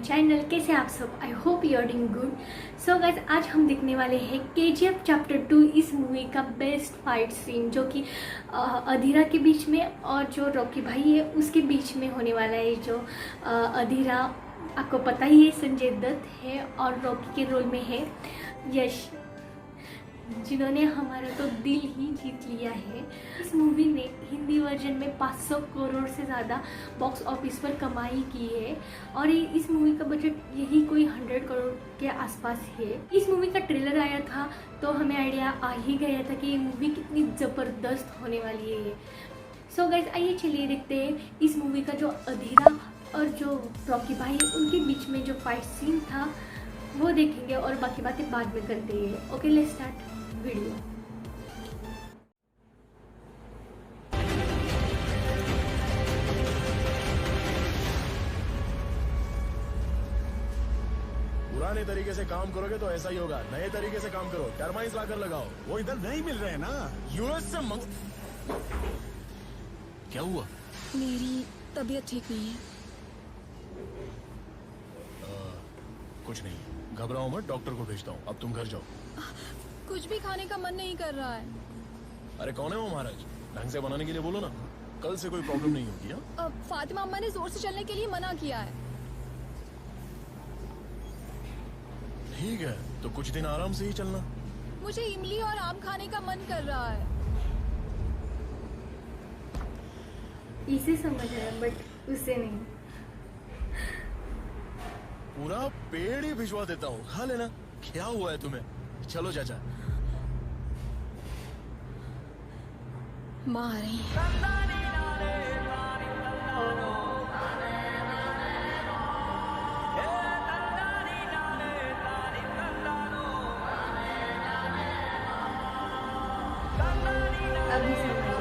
Channel. कैसे आप सब? I hope you are doing good. So guys, आज हम देखने वाले हैं KGF चैप्टर 2 इस मूवी का बेस्ट फाइट सीन, जो कि अधीरा के बीच में और जो रॉकी भाई है उसके बीच में होने वाला है। जो अधीरा, आपको पता ही है, संजय दत्त है और रॉकी के रोल में है यश, जिन्होंने हमारा तो दिल ही जीत लिया है। इस मूवी ने हिंदी वर्जन में 500 करोड़ से ज़्यादा बॉक्स ऑफिस पर कमाई की है और इस मूवी का बजट यही कोई 100 करोड़ के आसपास है। इस मूवी का ट्रेलर आया था तो हमें आइडिया आ ही गया था कि ये मूवी कितनी ज़बरदस्त होने वाली है। सो गाइस, आइए चलिए देखते हैं इस मूवी का जो अधीरा और जो रॉकी भाई है उनके बीच में जो फाइट सीन था वो देखेंगे और बाकी बातें बाद में करते हैं। Okay, let's start video. पुराने तरीके से काम करोगे तो ऐसा ही होगा। नए तरीके से काम करो, टर्माइंस लाकर लगाओ। वो इधर नहीं मिल रहे हैं ना। यूएस से क्या हुआ? मेरी तबीयत ठीक नहीं है। कुछ नहीं, घबराओ मत, डॉक्टर को भेजता हूँ। अब तुम घर जाओ। कुछ भी खाने का मन नहीं कर रहा है। अरे कौन है वो महाराज? ढंग से बनाने के लिए बोलो ना, कल से कोई प्रॉब्लम नहीं होगी। हाँ, अब फातिमा अम्मा ने जोर से चलने के लिए मना किया है। ठीक है, तो कुछ दिन आराम से ही चलना। मुझे इमली और आम खाने का मन कर रहा है। इसे समझ आया बट उसे नहीं। पूरा पेड़ ही भिजवा देता हूँ, खा लेना। क्या हुआ है तुम्हें? चलो चाचा। माँ आ रही है। अभी समझ आया।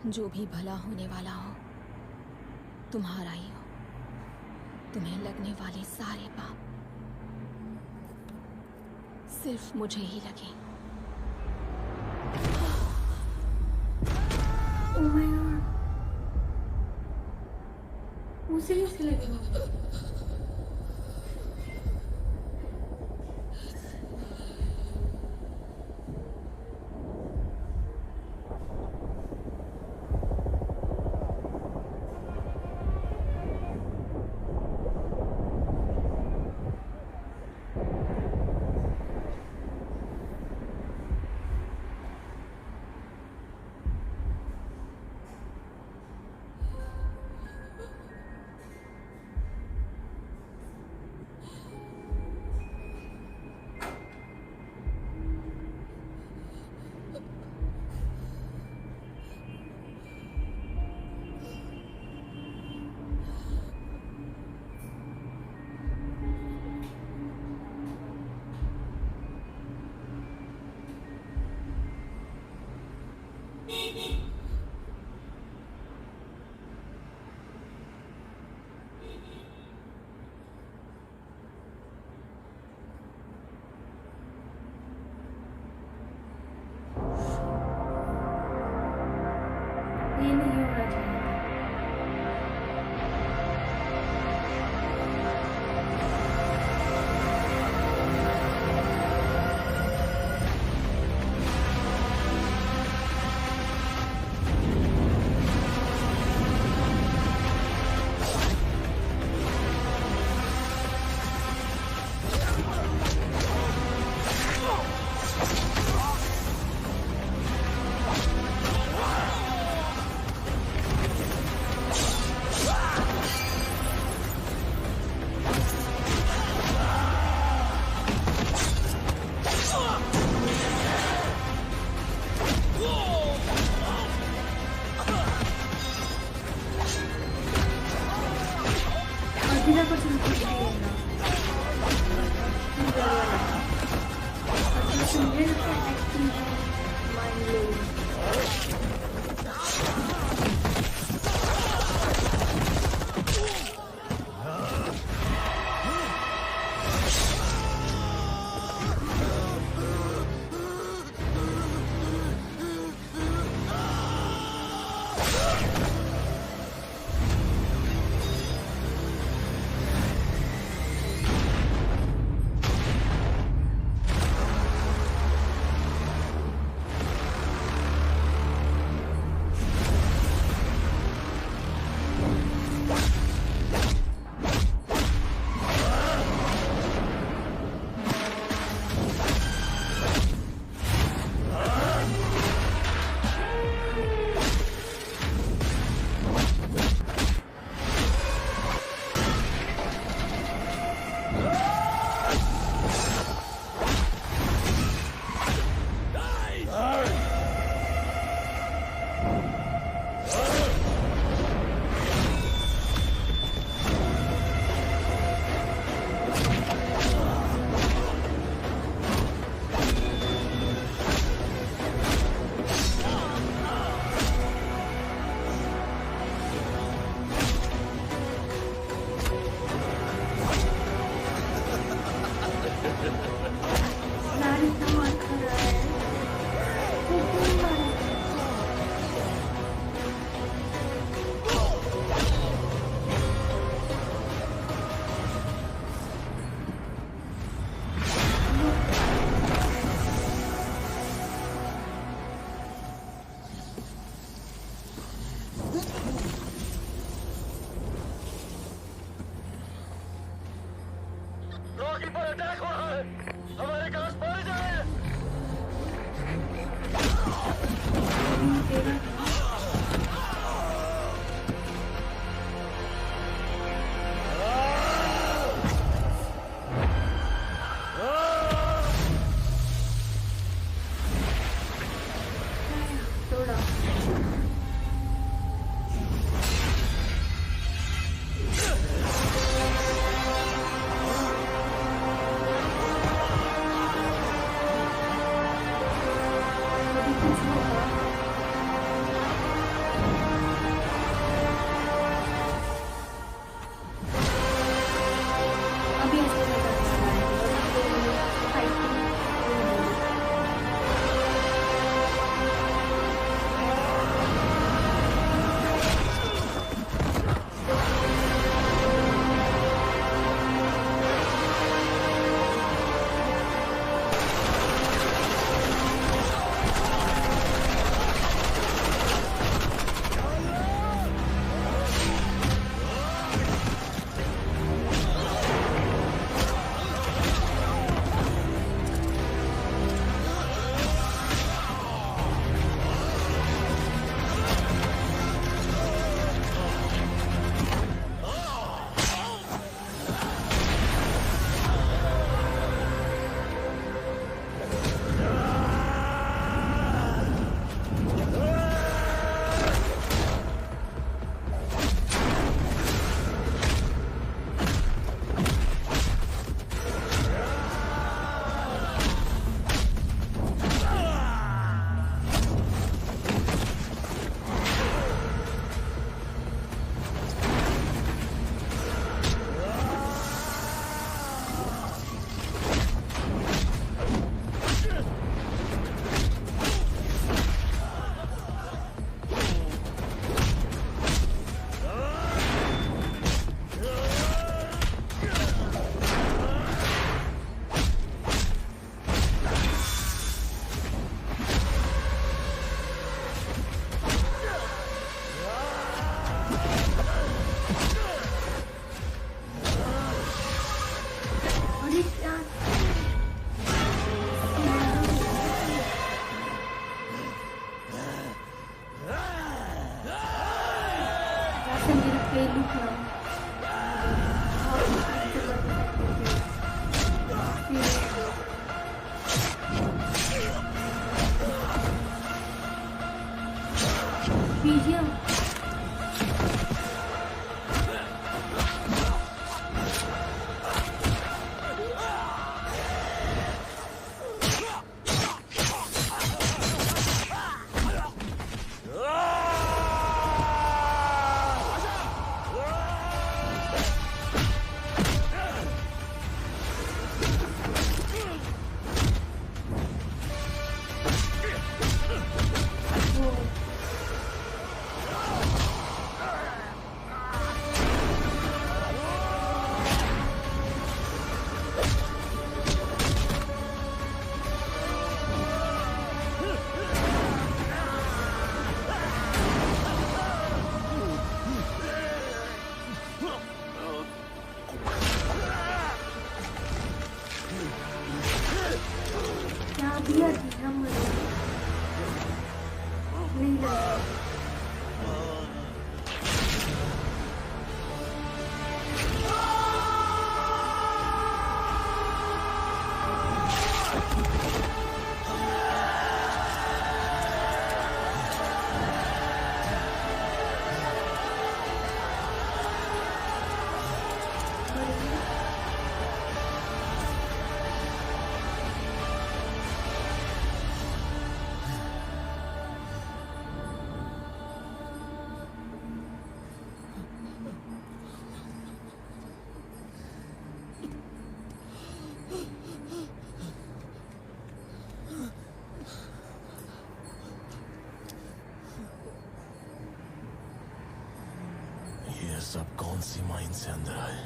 जो भी भला होने वाला हो तुम्हारा ही हो। तुम्हें लगने वाले सारे पाप सिर्फ मुझे ही लगे। ओह माय गॉड, उसे कैसे लगेगा? ये नहीं होना चाहिए। अटैक हो रहा है, हमारे घास पड़ जाए। थोड़ा अभी कुछ होगा। अभी ऐसे बीजियम क्या दिया दिया मुझे नहीं लगा। ये सब कौन सी माइन से अंदर आए?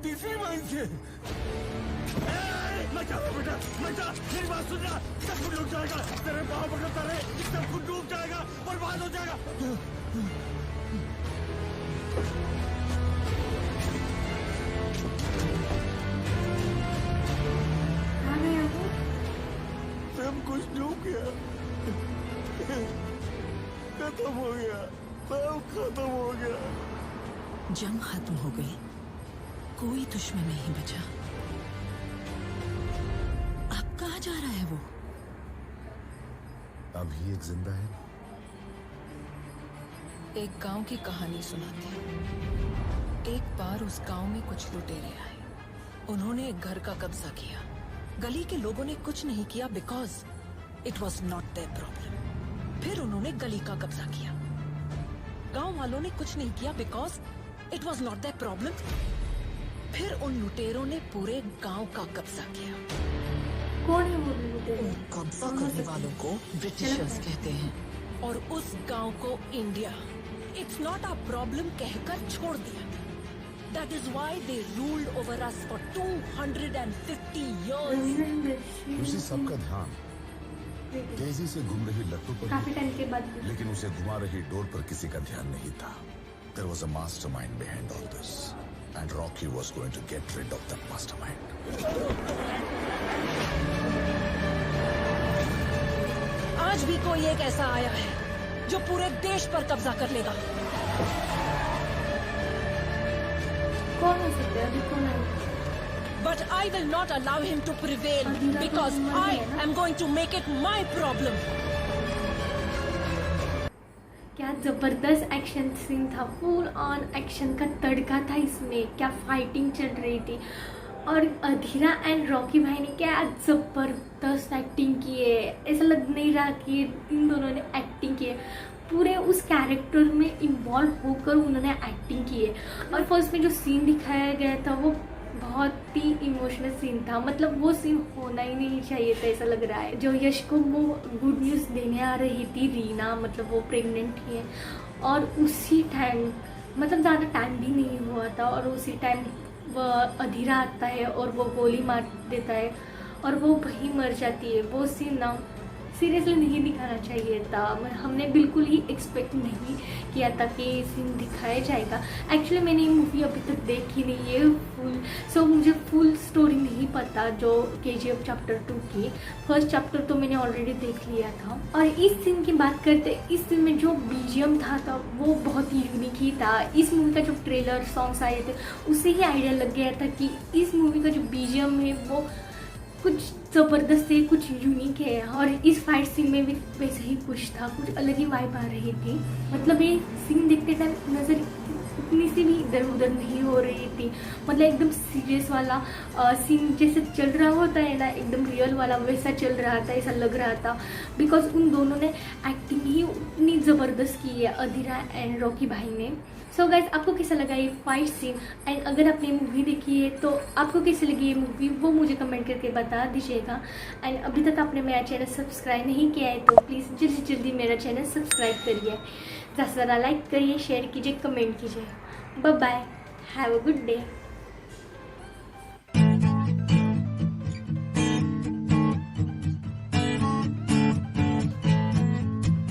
तीसरी माइन से। मत जा बेटा, मत जा, मेरी बात सुन रहा, सब कुछ डूब जाएगा, तेरे पाँव पकड़ता रहे, सब कुछ डूब जाएगा, बर्बाद हो जाएगा। कुछ डूब गया, खत्म हो गया, सब खत्म हो गया। जंग खत्म हो गई, कोई दुश्मन नहीं बचा। अब कहाँ जा रहा है वो? अभी एक जिंदा है। एक गांव की कहानी सुनाते हैं। एक बार उस गांव में कुछ लुटेरे आए। उन्होंने एक घर का कब्जा किया। गली के लोगों ने कुछ नहीं किया because it was not their problem. फिर उन्होंने गली का कब्जा किया। गांव वालों ने कुछ नहीं किया because it was not their problem. फिर उन लुटेरों ने पूरे गांव का कब्जा किया। कौन है वो लुटेरे? कब्जा करने वालों को ब्रिटिशर्स कहते हैं और उस गांव को India it's not a problem कहकर छोड़ दिया। That is why they ruled over us for 250 years. उसी सबका ध्यान तेजी से घूम रही लट्टू पर काफी टाइम के बाद भी। लेकिन उसे घुमा रही डोर पर किसी का ध्यान नहीं था। There was a mastermind behind all this, and Rocky was going to get rid of that mastermind. आज भी कोई एक ऐसा आया है जो पूरे देश पर कब्जा कर लेगा। कौन हो सकता है? अभी कौन है? But I will not allow him to prevail because I am going to make it my problem. क्या जबरदस्त एक्शन सीन था, फुल ऑन एक्शन का तड़का था इसमें। क्या फाइटिंग चल रही थी और अधीरा एंड रॉकी भाई ने क्या जबरदस्त एक्टिंग की है। ऐसा लग नहीं रहा कि इन दोनों ने एक्टिंग की है, पूरे उस कैरेक्टर में इन्वॉल्व होकर उन्होंने एक्टिंग की है। और फर्स्ट में जो सीन दिखाया गया था वो बहुत ही इमोशनल सीन था। मतलब वो सीन होना ही नहीं चाहिए था, ऐसा लग रहा है। जो यश को वो गुड न्यूज़ देने आ रही थी रीना, मतलब वो प्रेग्नेंट है और उसी टाइम मतलब ज़्यादा टाइम भी नहीं हुआ था और उसी टाइम वो अधीरा आता है और वो गोली मार देता है और वो वहीं मर जाती है। वो सीन ना सीरियसली नहीं दिखाना चाहिए था। हमने बिल्कुल ही एक्सपेक्ट नहीं किया था कि ये सीन दिखाया जाएगा। एक्चुअली मैंने ये मूवी अभी तक देखी नहीं है फुल, सो मुझे फुल स्टोरी नहीं पता जो KGF चैप्टर 2 की। फर्स्ट चैप्टर तो मैंने ऑलरेडी देख लिया था। और इस सीन की बात करते, इस सीन में जो BGM था वो बहुत ही यूनिक ही था। इस मूवी का जो ट्रेलर सॉन्ग्स आए थे उससे ही आइडिया लग गया था कि इस मूवी का जो BGM है वो कुछ ज़बरदस्त है, कुछ यूनिक है। और इस फाइट सीन में भी वैसे ही कुछ था, कुछ अलग ही वाइब आ रही थी। मतलब ये सीन देखते टाइम नज़र इतनी सी भी इधर उधर नहीं हो रही थी। मतलब एकदम सीरियस वाला सीन जैसे चल रहा होता है ना, एकदम रियल वाला वैसा चल रहा था, ऐसा लग रहा था। बिकॉज उन दोनों ने एक्टिंग ही उतनी ज़बरदस्त की है, अधीरा एंड रॉकी भाई ने। सो गाइज, आपको कैसा लगा ये फाइट सीन? एंड अगर आपने मूवी देखी है तो आपको कैसी लगी ये मूवी वो मुझे कमेंट करके बता दीजिएगा। एंड अभी तक आपने मेरा चैनल सब्सक्राइब नहीं किया है तो प्लीज़ जल्दी से जल्दी मेरा चैनल सब्सक्राइब करिए, ज़्यादा से ज़्यादा लाइक करिए, शेयर कीजिए, कमेंट कीजिए। Bye bye, have a good day.